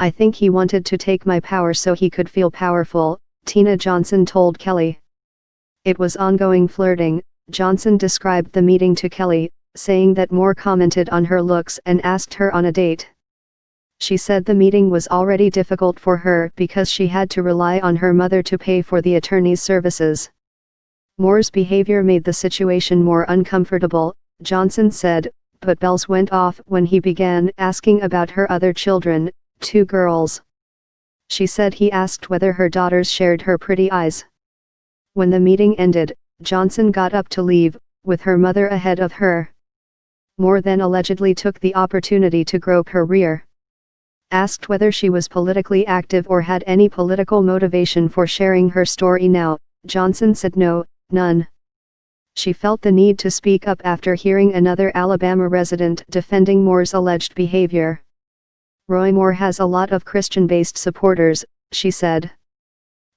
I think he wanted to take my power so he could feel powerful, Tina Johnson told Kelly. It was ongoing flirting. Johnson described the meeting to Kelly, saying that Moore commented on her looks and asked her on a date. She said the meeting was already difficult for her because she had to rely on her mother to pay for the attorney's services. Moore's behavior made the situation more uncomfortable, Johnson said, but bells went off when he began asking about her other children, 2 girls. She said he asked whether her daughters shared her pretty eyes. When the meeting ended, Johnson got up to leave, with her mother ahead of her. Moore then allegedly took the opportunity to grope her rear. Asked whether she was politically active or had any political motivation for sharing her story now, Johnson said no, none. She felt the need to speak up after hearing another Alabama resident defending Moore's alleged behavior. Roy Moore has a lot of Christian-based supporters, she said.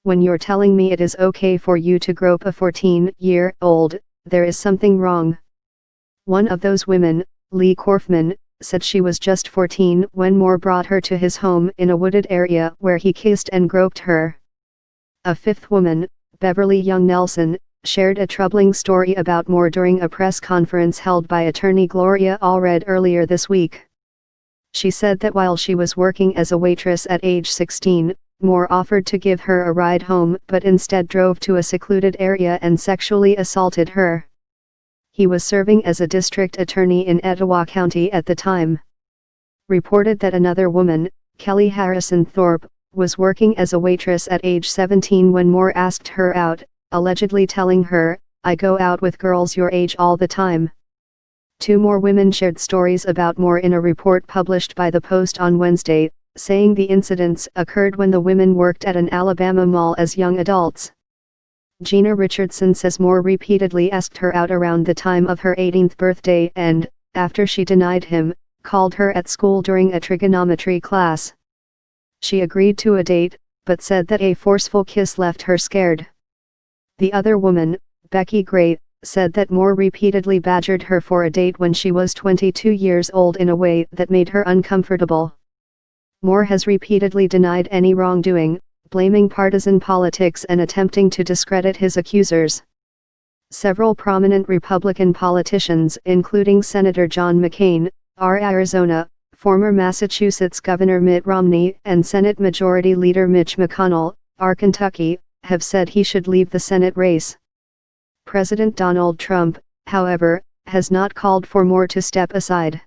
When you're telling me it is okay for you to grope a 14-year-old, there is something wrong. One of those women, Lee Korfman, said she was just 14 when Moore brought her to his home in a wooded area where he kissed and groped her. A 5th woman, Beverly Young Nelson, shared a troubling story about Moore during a press conference held by attorney Gloria Allred earlier this week. She said that while she was working as a waitress at age 16, Moore offered to give her a ride home but instead drove to a secluded area and sexually assaulted her. He was serving as a district attorney in Etowah County at the time. Reported that another woman, Kelly Harrison Thorpe, was working as a waitress at age 17 when Moore asked her out, allegedly telling her, "I go out with girls your age all the time." 2 more women shared stories about Moore in a report published by the Post on Wednesday, saying the incidents occurred when the women worked at an Alabama mall as young adults. Gina Richardson says Moore repeatedly asked her out around the time of her 18th birthday and, after she denied him, called her at school during a trigonometry class. She agreed to a date, but said that a forceful kiss left her scared. The other woman, Becky Gray, said that Moore repeatedly badgered her for a date when she was 22 years old in a way that made her uncomfortable. Moore has repeatedly denied any wrongdoing, blaming partisan politics and attempting to discredit his accusers. Several prominent Republican politicians, including Senator John McCain, R. Arizona, former Massachusetts Governor Mitt Romney, and Senate Majority Leader Mitch McConnell, R. Kentucky, have said he should leave the Senate race. President Donald Trump, however, has not called for Moore to step aside.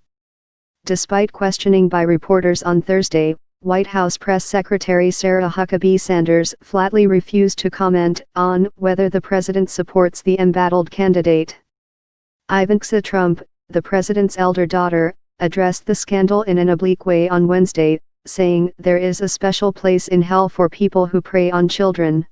Despite questioning by reporters on Thursday, White House Press Secretary Sarah Huckabee Sanders flatly refused to comment on whether the president supports the embattled candidate. Ivanka Trump, the president's elder daughter, addressed the scandal in an oblique way on Wednesday, saying, "There is a special place in hell for people who prey on children."